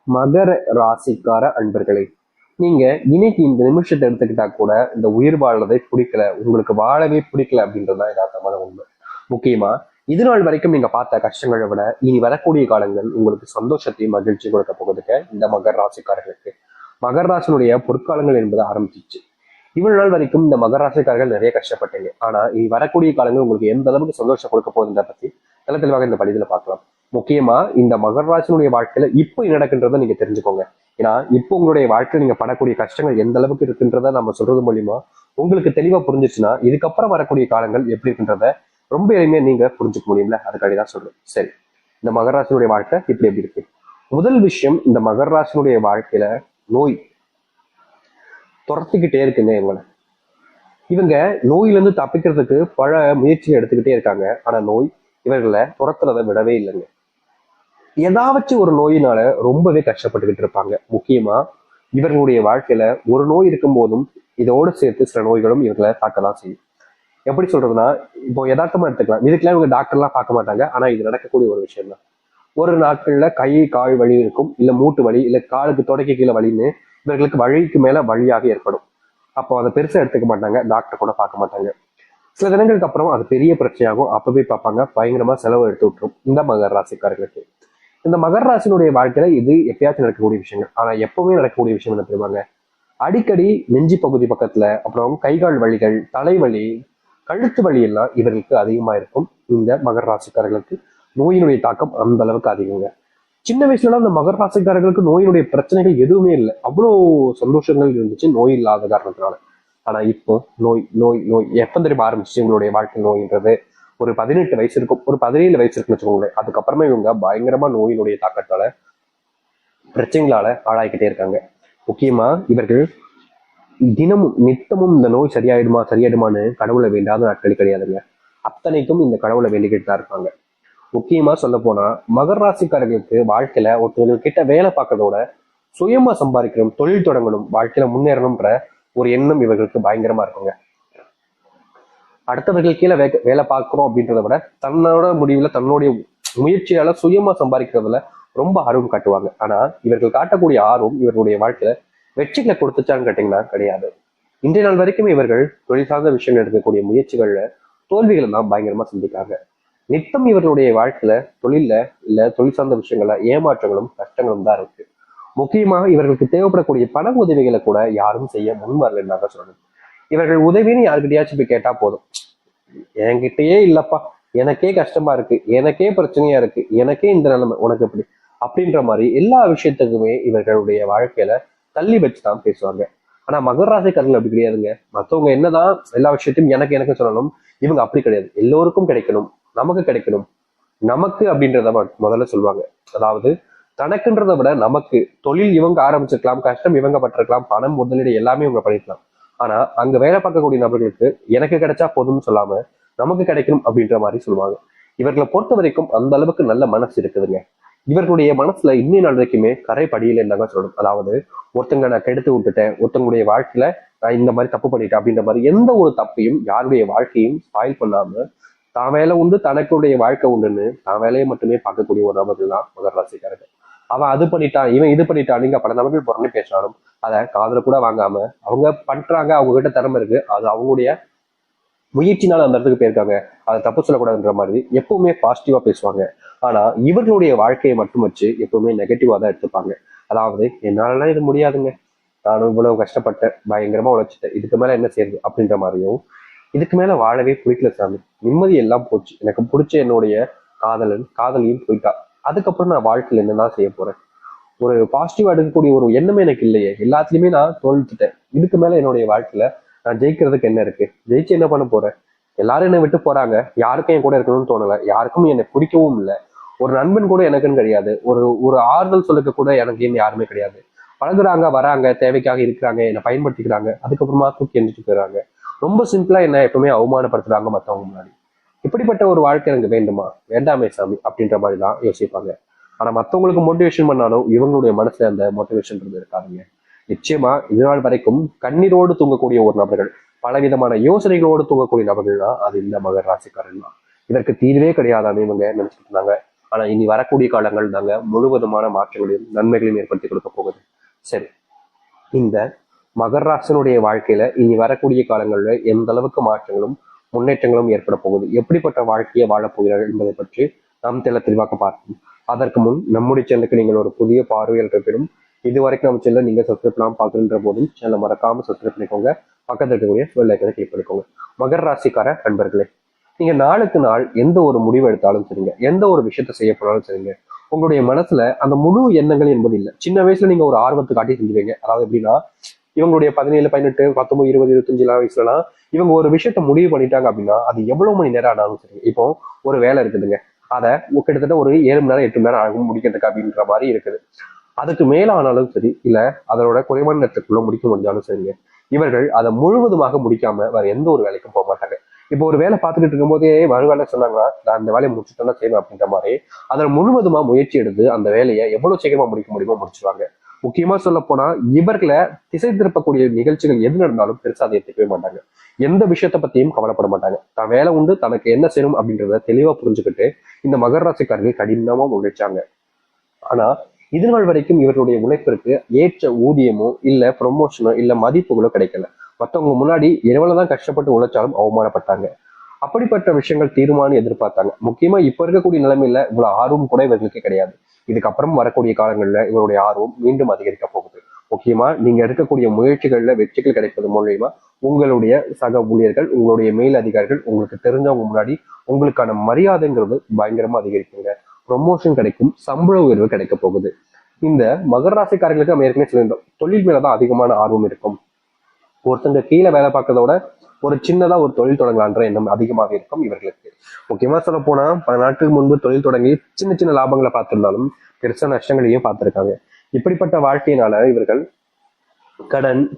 மகர ராசிக்கார அன்பர்களே, நீங்க இன்னைக்கு இந்த நிமிஷத்தை எடுத்துக்கிட்டா கூட இந்த உயிர் வாழ்றதை பிடிக்கல, உங்களுக்கு வாழவே பிடிக்கல அப்படின்றதுதான் யதார்த்தமான உண்மை. முக்கியமா இது நாள் வரைக்கும் நீங்க பார்த்த கஷ்டங்களை விட இனி வரக்கூடிய காலங்கள் உங்களுக்கு சந்தோஷத்தையும் மகிழ்ச்சி கொடுக்க போகுதுங்க. இந்த மகர ராசிக்காரர்களுக்கு மகர ராசினுடைய பொற்காலங்கள் என்பது ஆரம்பிச்சிச்சு. இவ்வளவு நாள் வரைக்கும் இந்த மகர ராசிக்காரர்கள் நிறைய கஷ்டப்பட்டீங்க. ஆனா இனி வரக்கூடிய காலங்கள் உங்களுக்கு எந்த அளவுக்கு சந்தோஷம் கொடுக்க போகுதுன்றத பத்தி தெளிவாக இந்த பதிவுல பார்க்கலாம். முக்கியமா இந்த மகர ராசினுடைய வாழ்க்கையில இப்போ நடக்கின்றதை நீங்க தெரிஞ்சுக்கோங்க. ஏன்னா இப்போ உங்களுடைய வாழ்க்கையில நீங்க படக்கூடிய கஷ்டங்கள் எந்த அளவுக்கு இருக்குன்றத நம்ம சொல்றது மூலியமா உங்களுக்கு தெளிவா புரிஞ்சிச்சுன்னா இதுக்கப்புறம் வரக்கூடிய காலங்கள் எப்படி இருக்குன்றத ரொம்ப எளிமையா நீங்க புரிஞ்சுக்க முடியும்ல. அதுக்காக தான் சொல்றேன். சரி, இந்த மகர ராசினுடைய வாழ்க்கை இப்படி எப்படி இருக்கு? முதல் விஷயம், இந்த மகர ராசினுடைய வாழ்க்கையில நோய் துரத்திக்கிட்டே இருக்குங்க இவங்களை. இவங்க நோயிலிருந்து தப்பிக்கிறதுக்கு பல முயற்சிகள் எடுத்துக்கிட்டே இருக்காங்க. ஆனா நோய் இவர்களை துரத்துறதை விடவே இல்லைங்க. ஏதாச்சும் ஒரு நோயினால ரொம்பவே கஷ்டப்பட்டுக்கிட்டு இருப்பாங்க. முக்கியமா இவர்களுடைய வாழ்க்கையில ஒரு நோய் இருக்கும் போதும் இதோடு சேர்த்து சில நோய்களும் இவர்களை தாக்கதான் செய்யும். எப்படி சொல்றதுன்னா, இப்போ யதார்த்தமா எடுத்துக்கலாம். இதுக்கெல்லாம் இவங்க டாக்டர்லாம் பார்க்க மாட்டாங்க. ஆனா இது நடக்கக்கூடிய ஒரு விஷயம் தான். ஒரு நாட்கள்ல கை கால் வலி இருக்கும், இல்ல மூட்டு வலி, இல்ல காலுக்கு தொடக்க கீழே வலின்னு இவர்களுக்கு வழிக்கு மேல வழியாக ஏற்படும். அப்போ அதை பெருசா எடுத்துக்க மாட்டாங்க, டாக்டர் கூட பார்க்க மாட்டாங்க. சில தினங்களுக்கு அப்புறம் அது பெரிய பிரச்சனையாகும். அப்பவே பார்ப்பாங்க, பயங்கரமா செலவு எடுத்து விட்டுரும் இந்த மகர ராசிக்காரர்களுக்கு. இந்த மகர ராசினுடைய வாழ்க்கையில இது எப்பயாச்சும் நடக்கக்கூடிய விஷயங்கள். ஆனா எப்பவுமே நடக்கக்கூடிய விஷயம் என்ன தெரியுமாங்க? அடிக்கடி நெஞ்சி பகுதி பக்கத்துல, அப்புறம் கைகால் வலிகள், தலைவலி, கழுத்து வலி எல்லாம் இவர்களுக்கு அதிகமா இருக்கும். இந்த மகர ராசிக்காரர்களுக்கு நோயினுடைய தாக்கம் அந்த அளவுக்கு அதிகங்க. சின்ன வயசுல இந்த மகர ராசிக்காரர்களுக்கு நோயினுடைய பிரச்சனைகள் எதுவுமே இல்லை, அவ்வளோ சந்தோஷங்கள் இருந்துச்சு நோய் இல்லாத காரணத்தினால. ஆனா இப்போ நோய் நோய் நோய் எப்ப தெரியுமா ஆரம்பிச்சு உங்களுடைய வாழ்க்கை நோயின்றது? ஒரு 18 வயசு இருக்கும், ஒரு 17 வயசு இருக்குன்னு வச்சுக்கோங்களேன். அதுக்கப்புறமா இவங்க பயங்கரமா நோயினுடைய தாக்கத்தால பிரச்சனைகளால ஆளாய்கிட்டே இருக்காங்க. முக்கியமா இவர்கள் தினமும் நித்தமும் இந்த நோய் சரியாயிடுமா சரியாயிடுமான்னு கடவுளை வேண்டாத நாட்கள் கிடையாதுங்க. அத்தனைக்கும் இந்த கடவுளை வேண்டிக்கிட்டு தான் இருப்பாங்க. முக்கியமா சொல்ல போனா மகர ராசிக்காரர்களுக்கு வாழ்க்கையில ஒருத்தவங்க கிட்ட வேலை பார்க்கறதோட சுயமா சம்பாதிக்கணும், தொழில் தொடங்கணும், வாழ்க்கையில முன்னேறணும்ன்ற ஒரு எண்ணம் இவர்களுக்கு பயங்கரமா இருக்குங்க. அடுத்தவர்கள் கீழே வேலை பார்க்கிறோம் அப்படின்றத விட தன்னோட முடிவுல தன்னுடைய முயற்சியால சுயமா சம்பாதிக்கிறதுல ரொம்ப ஆர்வம் காட்டுவாங்க. ஆனா இவர்கள் காட்டக்கூடிய ஆர்வம் இவர்களுடைய வாழ்க்கையில வெற்றிகளை கொடுத்துச்சான்னு கேட்டீங்கன்னா கிடையாது. இன்றைய நாள் வரைக்கும் இவர்கள் தொழில் சார்ந்த விஷயங்கள் எடுக்கக்கூடிய முயற்சிகள்ல தோல்விகளை தான் பயங்கரமா சந்திக்காங்க. நித்தம் இவர்களுடைய வாழ்க்கையில தொழில்ல இல்ல தொழில் சார்ந்த விஷயங்கள்ல ஏமாற்றங்களும் கஷ்டங்களும் தான் இருக்கு. முக்கியமாக இவர்களுக்கு தேவைப்படக்கூடிய பண உதவிகளை கூட யாரும் செய்ய முன் வரலன்னு தான் சொல்லணும். இவர்கள் உதவின்னு யாருக்கிட்டையாச்சும் போய் கேட்டா போதும், என்கிட்டயே இல்லப்பா, எனக்கே கஷ்டமா இருக்கு, எனக்கே பிரச்சனையா இருக்கு, எனக்கே இந்த நிலைமை, உனக்கு எப்படி அப்படின்ற மாதிரி எல்லா விஷயத்துக்குமே இவர்களுடைய வாழ்க்கையில தள்ளி வச்சுதான் பேசுவாங்க. ஆனா மகர ராசிக்காரர்கள் அப்படி கிடையாதுங்க. மற்றவங்க என்னதான் எல்லா விஷயத்தையும் எனக்கு எனக்கு சொல்லணும், இவங்க அப்படி கிடையாது. எல்லோருக்கும் கிடைக்கணும், நமக்கு கிடைக்கணும், நமக்கு அப்படின்றத முதல்ல சொல்லுவாங்க. அதாவது தனக்குன்றதை விட நமக்கு. தொழில் இவங்க ஆரம்பிச்சிருக்கலாம், கஷ்டம் இவங்க பட்டிருக்கலாம், பணம் முதலீடு எல்லாமே இவங்க பண்ணிருக்கலாம். ஆனா அங்க வேலை பார்க்கக்கூடிய நபர்களுக்கு எனக்கு கிடைச்சா போதும்னு சொல்லாம நமக்கு கிடைக்கும் அப்படின்ற மாதிரி சொல்லுவாங்க. இவர்களை பொறுத்த வரைக்கும் அந்த அளவுக்கு நல்ல மனசு இருக்குதுங்க. இவர்களுடைய மனசுல இன்னி நாள் வரைக்குமே கரை படியில இருந்தாங்க சொல்லணும். அதாவது ஒருத்தங்க நான் கெடுத்து விட்டுட்டேன், ஒருத்தங்களுடைய வாழ்க்கையில நான் இந்த மாதிரி தப்பு பண்ணிட்டேன் அப்படின்ற மாதிரி எந்த ஒரு தப்பையும் யாருடைய வாழ்க்கையும் ஸ்பாயில் பண்ணாம தான் வேலை உண்டு தனக்குடைய வாழ்க்கை உண்டுன்னு தான் வேலையை மட்டுமே பார்க்கக்கூடிய ஒரு நபர்கள் தான் மகர ராசிக்காரர்கள். அவன் அது பண்ணிட்டான், இவன் இது பண்ணிட்டான், நீங்க பல நபர்கள் புறணி பேசினாலும் அதை காதுல கூட வாங்காம அவங்க பண்றாங்க, அவங்க கிட்ட திறமை இருக்கு, அது அவங்களுடைய முயற்சினால அந்த இடத்துக்கு போயிருக்காங்க, அதை தப்பு சொல்லக்கூடாதுன்ற மாதிரி எப்பவுமே பாசிட்டிவா பேசுவாங்க. ஆனா இவர்களுடைய வாழ்க்கையை மட்டும் வச்சு எப்பவுமே நெகட்டிவா தான் எடுத்துப்பாங்க. அதாவது என்னாலலாம் இது முடியாதுங்க, நானும் இவ்வளவு கஷ்டப்பட்டேன், பயங்கரமா உழைச்சிட்டேன், இதுக்கு மேல என்ன செய்யுது அப்படின்ற மாதிரியும், இதுக்கு மேல வாழவே பிடிக்கல சாமி, நிம்மதி எல்லாம் போச்சு, எனக்கு பிடிச்ச என்னுடைய காதலியும் போயிட்டா, அதுக்கப்புறம் நான் வாழ்க்கையில என்னதான் செய்ய போறேன், ஒரு பாசிட்டிவா எடுக்கக்கூடிய ஒரு எண்ணமே எனக்கு இல்லையே, எல்லாத்துலயுமே நான் தோல்விட்டுட்டேன், இதுக்கு மேல என்னுடைய வாழ்க்கையில நான் ஜெயிக்கிறதுக்கு என்ன இருக்கு, ஜெயிச்சு என்ன பண்ண போறேன், எல்லாரும் என்னை விட்டு போறாங்க, யாருக்கும் என் கூட இருக்கணும்னு தோணல, யாருக்கும் என்னை பிடிக்கவும் இல்லை, ஒரு நண்பன் கூட எனக்குன்னு கிடையாது, ஒரு ஒரு ஆறுதல் சொல்லுக்க கூட எனக்கு யாருமே கிடையாது, பழகுறாங்க வராங்க தேவைக்காக இருக்கிறாங்க, என்னை பயன்படுத்திக்கிறாங்க, அதுக்கப்புறமா தூக்கி எந்திரிச்சு போயிடுறாங்க, ரொம்ப சிம்பிளா என்ன எப்பவுமே அவமானப்படுத்துறாங்க மத்தவங்க முன்னாடி. இப்படிப்பட்ட ஒரு வாழ்க்கை எனக்கு வேண்டுமா, வேண்டாமே சாமி அப்படின்ற மாதிரி தான் யோசிப்பாங்க. ஆனா மத்தவங்களுக்கு மோட்டிவேஷன் பண்ணாலும் இவங்களுடைய மனசுல அந்த மோட்டிவேஷன் இருக்காதுங்க. நிச்சயமா இது நாள் வரைக்கும் கண்ணீரோடு தூங்கக்கூடிய ஒரு நபர்கள், பலவிதமான யோசனைகளோடு தூங்கக்கூடிய நபர்கள்னா அது இந்த மகர ராசிக்காரன் தான். இதற்கு தீர்வே கிடையாதான்னு இவங்க நினைச்சிட்டு இருந்தாங்க. ஆனா இனி வரக்கூடிய காலங்கள் தாங்க முழுவதுமான மாற்றங்களையும் நன்மைகளையும் ஏற்படுத்தி கொடுக்க போகுது. சரி, இந்த மகர ராசினுடைய வாழ்க்கையில இனி வரக்கூடிய காலங்களில் எந்த அளவுக்கு மாற்றங்களும் முன்னேற்றங்களும் ஏற்பட போகுது, எப்படிப்பட்ட வாழ்க்கையை வாழப் போகிறார்கள் என்பதை பற்றி நாம் தெளிவாக பார்ப்போம். அதற்கு முன் நம்முடைய சேனலுக்கு நீங்கள் ஒரு புதிய பார்வையில் இருப்பினும் இதுவரைக்கும் நம்ம சேனல் நீங்க சப்ஸ்கிரைப் பண்ணாம பார்க்குற போதும் சேனலை மறக்காம சப்ஸ்கிரைப் பண்ணிக்கோங்க. பக்கத்தில் இருக்கக்கூடிய பெல் ஐக்கனை கிளிக் பண்ணிக்கோங்க. மகர ராசிக்கார நண்பர்களே, நீங்க நாளுக்கு நாள் எந்த ஒரு முடிவு எடுத்தாலும் சரிங்க, எந்த ஒரு விஷயத்த செய்ய போனாலும் சரிங்க, உங்களுடைய மனசுல அந்த முழு எண்ணங்கள் என்பது இல்லை. சின்ன வயசுல நீங்க ஒரு ஆர்வத்தை காட்டி செஞ்சுவீங்க. அதாவது எப்படின்னா, இவங்களுடைய 17, 18, 19, 20, 25 வயசுலாம் இவங்க ஒரு விஷயத்த முடிவு பண்ணிட்டாங்க அப்படின்னா அது எவ்வளவு மணி நேரம் ஆனாலும் சரி. இப்போ ஒரு வேலை இருக்குதுங்க, அதை கிட்டத்தட்ட ஒரு 7 மணி நேரம் 8 மணி நேரம் ஆகும் முடிக்கிறதுக்கு அப்படின்ற மாதிரி இருக்குது. அதுக்கு மேல ஆனாலும் சரி, இல்ல அதோட குறைவான நேரத்துக்குள்ள முடிக்க முடிஞ்சாலும் சரிங்க, இவர்கள் அதை முழுவதுமாக முடிக்காம வேற எந்த ஒரு வேலைக்கும் போக மாட்டாங்க. இப்போ ஒரு வேலை பார்த்துக்கிட்டு இருக்கும் போதே வேலை சொன்னாங்கன்னா நான் அந்த வேலையை முடிச்சுட்டேன்னா செய்யணும் அப்படின்ற மாதிரி அதில் முழுவதுமா முயற்சி எடுத்து அந்த வேலையை எவ்வளவு சீக்கிரமா முடிக்க முடியுமோ முடிச்சுவாங்க. முக்கியமா சொல்ல போனா இவர்களை திசை திருப்பக்கூடிய நிகழ்ச்சிகள் எது நடந்தாலும் பெருசா அதை எடுத்துக்கவே மாட்டாங்க. எந்த விஷயத்த பத்தியும் கவலைப்பட மாட்டாங்க. தான் வேலை உண்டு, தனக்கு என்ன செய்யணும் அப்படின்றத தெளிவா புரிஞ்சுக்கிட்டு இந்த மகர ராசிக்காரர்கள் கடினமா உழைச்சாங்க. ஆனா இது நாள் வரைக்கும் இவர்களுடைய உழைப்பிற்கு ஏற்ற ஊதியமோ இல்ல ப்ரொமோஷனோ இல்ல மதிப்புகளோ கிடைக்கல. மற்றவங்க முன்னாடி எவ்வளவுதான் கஷ்டப்பட்டு உழைச்சாலும் அவமானப்பட்டாங்க. அப்படிப்பட்ட விஷயங்கள் தீர்மானம் எதிர்பார்த்தாங்க. முக்கியமா இப்ப இருக்கக்கூடிய நிலைமையில இவ்வளவு ஆர்வம் கூட இவர்களுக்கு கிடையாது. இதுக்கப்புறம் வரக்கூடிய காலங்கள்ல இவருடைய ஆர்வம் மீண்டும் அதிகரிக்க போகுது. முக்கியமா நீங்க எடுக்கக்கூடிய முயற்சிகள்ல வெற்றிகள் கிடைப்பது மூலியமா உங்களுடைய சக ஊழியர்கள், உங்களுடைய மேல் அதிகாரிகள், உங்களுக்கு தெரிஞ்சவங்க முன்னாடி உங்களுக்கான மரியாதைங்கிறது பயங்கரமா அதிகரிக்குங்க. ப்ரொமோஷன் கிடைக்கும், சம்பள உயர்வு கிடைக்க போகுது. இந்த மகர ராசிக்காரர்களுக்கு நம்ம ஏற்கனவே சொல்லியிருந்தோம், தொழில் மேலதான் அதிகமான ஆர்வம் இருக்கும். ஒருத்தங்க கீழே வேலை பார்க்கறதோட ஒரு சின்னதா ஒரு தொழில் தொடங்கலான்ற எண்ணம் அதிகமாக இருக்கும் இவர்களுக்கு. முக்கியமா சொல்ல போனா 10 நாட்களுக்கு முன்பு தொழில் தொடங்கி சின்ன சின்ன லாபங்களை பார்த்திருந்தாலும் பெருசா நஷ்டங்களையும் பார்த்திருக்காங்க. இப்படிப்பட்ட வாழ்க்கையினால இவர்கள்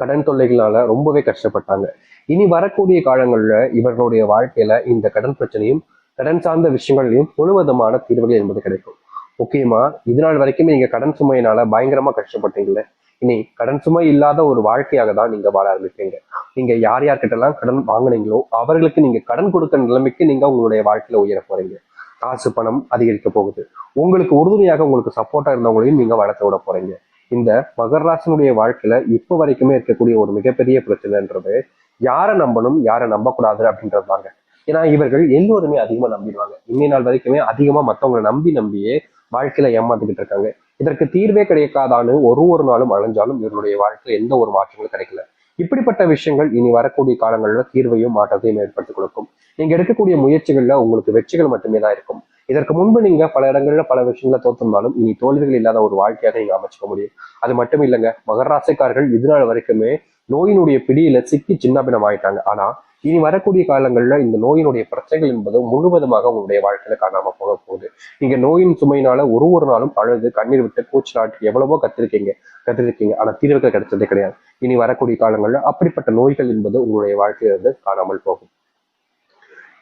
கடன் தொல்லைகளால ரொம்பவே கஷ்டப்பட்டாங்க. இனி வரக்கூடிய காலங்கள்ல இவர்களுடைய வாழ்க்கையில இந்த கடன் பிரச்சனையும் கடன் சார்ந்த விஷயங்களையும் முழுவதுமான தீர்வுகள் என்பது கிடைக்கும். முக்கியமா இது நாள் வரைக்குமே நீங்க கடன் சுமையினால பயங்கரமா கஷ்டப்பட்டீங்கல்ல, இனி கடன் சுமை இல்லாத ஒரு வாழ்க்கையாக தான் நீங்க வாழ ஆரம்பிப்பீங்க. நீங்க யார் யார்கிட்ட எல்லாம் கடன் வாங்கினீங்களோ அவர்களுக்கு நீங்க கடன் கொடுக்கிற நிலைமைக்கு நீங்க உங்களுடைய வாழ்க்கையில உயர போறீங்க. காசு பணம் அதிகரிக்க போகுது. உங்களுக்கு உறுதுணையாக உங்களுக்கு சப்போர்ட்டா இருந்தவங்களையும் நீங்க வளர்த்து விட போறீங்க. இந்த மகர ராசினுடைய வாழ்க்கையில இப்ப வரைக்குமே இருக்கக்கூடிய ஒரு மிகப்பெரிய பிரச்சனைன்றது யாரை நம்பணும் யாரை நம்பக்கூடாது அப்படின்றது தாங்க. ஏன்னா இவர்கள் எல்லோருமே அதிகமா நம்பிடுவாங்க. இன்னை நாள் வரைக்குமே அதிகமா மத்தவங்களை நம்பியே வாழ்க்கையில ஏமாத்திக்கிட்டு இருக்காங்க. இதற்கு தீர்வே கிடைக்காதான்னு ஒரு நாளும் அலைஞ்சாலும் இவருடைய வாழ்க்கையில எந்த ஒரு மாற்றங்களும் கிடைக்கல. இப்படிப்பட்ட விஷயங்கள் இனி வரக்கூடிய காலங்கள்ல தீர்வையும் மாற்றத்தையும் ஏற்படுத்தி கொடுக்கும். நீங்க எடுக்கக்கூடிய முயற்சிகள்ல உங்களுக்கு வெற்றிகள் மட்டுமே தான் இருக்கும். இதற்கு முன்பு நீங்க பல இடங்கள்ல பல விஷயங்கள தோற்றிருந்தாலும் இனி தோல்விகள் இல்லாத ஒரு வாழ்க்கையாக நீங்க அமைச்சுக்க முடியும். அது மட்டும் இல்லைங்க, மகர ராசிக்காரர்கள் இதனால வரைக்குமே நோயினுடைய பிடியில சிக்கி சின்னாபின்னம் ஆயிட்டாங்க. ஆனா இனி வரக்கூடிய காலங்கள்ல இந்த நோயினுடைய பிரச்சனைகள் என்பது முழுவதுமாக உங்களுடைய வாழ்க்கையில காணாம போக போகுது. நீங்க நோயின் சுமையினால ஒரு நாளும் அழுது கண்ணீர் விட்டு கூச்சலாட்டி எவ்வளவோ கத்திருக்கீங்க ஆனா தீர்வுகள் கிடைச்சதே கிடையாது. இனி வரக்கூடிய காலங்கள்ல அப்படிப்பட்ட நோய்கள் என்பது உங்களுடைய வாழ்க்கையிலிருந்து காணாமல் போகும்.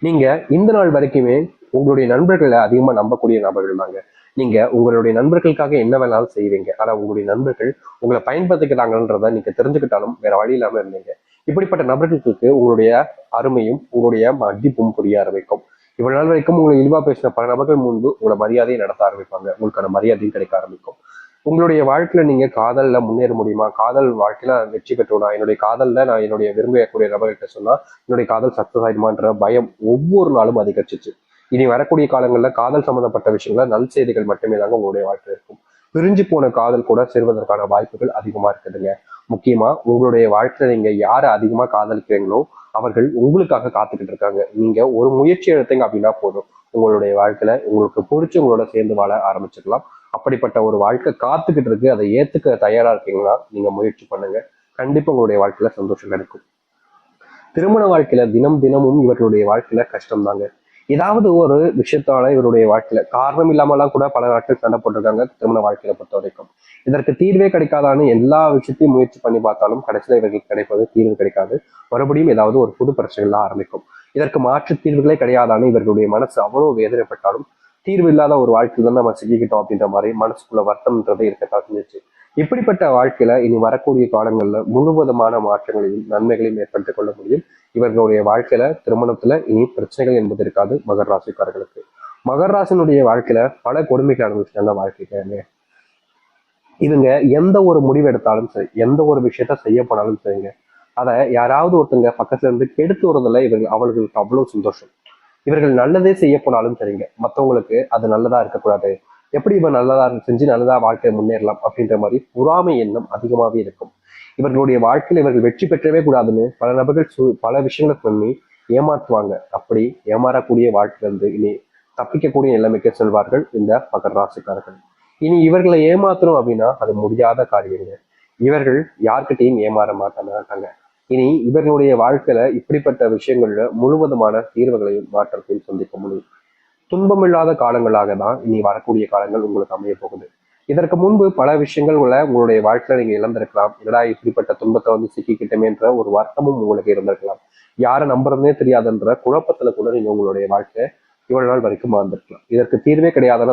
நீங்க இந்த நாள் வரைக்குமே உங்களுடைய நண்பர்களை அதிகமா நம்பக்கூடிய நபர்கள் தாங்க. நீங்க உங்களுடைய நண்பர்களுக்காக என்ன வேணாலும் செய்வீங்க. ஆனா உங்களுடைய நண்பர்கள் உங்களை பயன்படுத்திக்கிறாங்கன்றத நீங்க தெரிஞ்சுக்கிட்டாலும் வேற வழி இல்லாம இருந்தீங்க. இப்படிப்பட்ட நபர்களுக்கு உங்களுடைய அருமையும் உங்களுடைய மதிப்பும் புரிய ஆரம்பிக்கும். இவ்வளவு நாள் வரைக்கும் உங்களை இழிவா பேசின பல நபர்கள் முன்பு உங்களை மரியாதையை நடத்த ஆரம்பிப்பாங்க. உங்களுக்கான மரியாதையும் கிடைக்க ஆரம்பிக்கும். உங்களுடைய வாழ்க்கையில நீங்க காதல்ல முன்னேற முடியுமா, காதல் வாழ்க்கையில வெற்றி பெற்றோனா, என்னுடைய காதல்ல நான் என்னுடைய விரும்பக்கூடிய நபர்கிட்ட சொன்னா என்னுடைய காதல் சக்சஸ் ஆயிடுமான்ற பயம் ஒவ்வொரு நாளும் அதிகரிச்சிச்சு. இனி வரக்கூடிய காலங்கள்ல காதல் சம்பந்தப்பட்ட விஷயங்கள நல் செய்திகள் மட்டுமே தாங்க உங்களுடைய வாழ்க்கையில் இருக்கும். பிரிஞ்சு போன காதல் கூட சேர்வதற்கான வாய்ப்புகள் அதிகமா இருக்குதுங்க. முக்கியமா உங்களுடைய வாழ்க்கையில நீங்க யாரை அதிகமா காதலிக்கிறீங்களோ அவர்கள் உங்களுக்காக காத்துக்கிட்டு இருக்காங்க. நீங்க ஒரு முயற்சி எடுத்தீங்க அப்படின்னா போதும், உங்களுடைய வாழ்க்கையில உங்களுக்கு பிடிச்சி உங்களோட சேர்ந்து வாழ ஆரம்பிச்சிடலாம். அப்படிப்பட்ட ஒரு வாழ்க்கை காத்துக்கிட்டு இருக்கு. அதை ஏத்துக்க தயாரா இருக்கீங்களா? நீங்க முயற்சி பண்ணுங்க. கண்டிப்பா உங்களுடைய வாழ்க்கையில சந்தோஷம் கிடைக்கும். திருமண வாழ்க்கையில தினமும் இவர்களுடைய வாழ்க்கையில கஷ்டம் தாங்க. ஏதாவது ஒரு விஷயத்தால இவருடைய வாழ்க்கையில காரணம் இல்லாமலாம் கூட பல நாட்கள் சண்டை போட்டிருக்காங்க. திருமண வாழ்க்கையில பொறுத்த வரைக்கும் இதற்கு தீர்வே கிடைக்காதான்னு எல்லா விஷயத்தையும் முயற்சி பண்ணி பார்த்தாலும் கடைசியில இவர்களுக்கு கிடைப்பது தீர்வு கிடைக்காது. மறுபடியும் ஏதாவது ஒரு புது பிரச்சனைகள் ஆரம்பிக்கும். இதற்கு மாற்று தீர்வுகளே கிடையாதான்னு இவர்களுடைய மனசு அவ்வளவு வேதனைப்பட்டாலும் தீர்வு இல்லாத ஒரு வாழ்க்கையில தான் நம்ம சிக்கிக்கிட்டோம் அப்படின்ற மாதிரி மனசுக்குள்ள வருத்தம்ன்றது இருக்கத்தான் செஞ்சிச்சு. இப்படிப்பட்ட வாழ்க்கையில இனி வரக்கூடிய காலங்கள்ல முழுவதுமான மாற்றங்களையும் நன்மைகளையும் ஏற்படுத்திக் கொள்ள முடியும். இவர்களுடைய வாழ்க்கையில திருமணத்துல இனி பிரச்சனைகள் என்பது இருக்காது மகர ராசிக்காரர்களுக்கு. மகர ராசினுடைய வாழ்க்கையில பல கொடுமைகள் அனுபவிச்சிட்டாங்க வாழ்க்கைக்கு. இவங்க எந்த ஒரு முடிவு எடுத்தாலும் சரி, எந்த ஒரு விஷயத்த செய்ய போனாலும் சரிங்க, அதை யாராவது ஒருத்தங்க பக்கத்துல இருந்து கெடுத்து வருதுல அவர்களுக்கு அவ்வளவு சந்தோஷம். இவர்கள் நல்லதே செய்ய போனாலும் சரிங்க, மற்றவங்களுக்கு அது நல்லதா இருக்கக்கூடாது, எப்படி இவன் நல்லதா செஞ்சு நல்லதா வாழ்க்கையை முன்னேறலாம் அப்படின்ற மாதிரி பொறாமை எண்ணம் அதிகமாகவே இருக்கும். இவர்களுடைய வாழ்க்கையில இவர்கள் வெற்றி பெற்றவே கூடாதுன்னு பல நபர்கள் பல விஷயங்களை பண்ணி ஏமாற்றுவாங்க. அப்படி ஏமாறக்கூடிய வாழ்க்கையிலிருந்து இனி தப்பிக்கக்கூடிய நிலைமைக்கு செல்வார்கள் இந்த மகர ராசிக்காரர்கள். இனி இவர்களை ஏமாத்தணும் அப்படின்னா அது முடியாத காரியங்க. இவர்கள் யார்கிட்டையும் ஏமாற மாட்டாங்க. இனி இவர்களுடைய வாழ்க்கையில இப்படிப்பட்ட விஷயங்கள்ல முழுவதுமான தீர்வுகளையும் மாற்றத்தையும் சந்திக்க முடியும். துன்பமில்லாத காலங்களாக தான் இனி வரக்கூடிய காலங்கள் உங்களுக்கு அமைய போகுது. இதற்கு முன்பு பல விஷயங்கள் உங்களுடைய வாழ்க்கையில நீங்க இழந்திருக்கலாம். இதா இப்படிப்பட்ட துன்பத்தை சிக்கிக்கிட்டமேன்ற ஒரு வருத்தமும் உங்களுக்கு இருந்திருக்கலாம். யாரை நம்புறதுனே தெரியாதுன்ற குழப்பத்துல கூட நீங்க உங்களுடைய வாழ்க்கை இவ்வளவு நாள் வரைக்கும் வாழ்ந்திருக்கலாம். இதற்கு தீர்வே கிடையாதுன்னு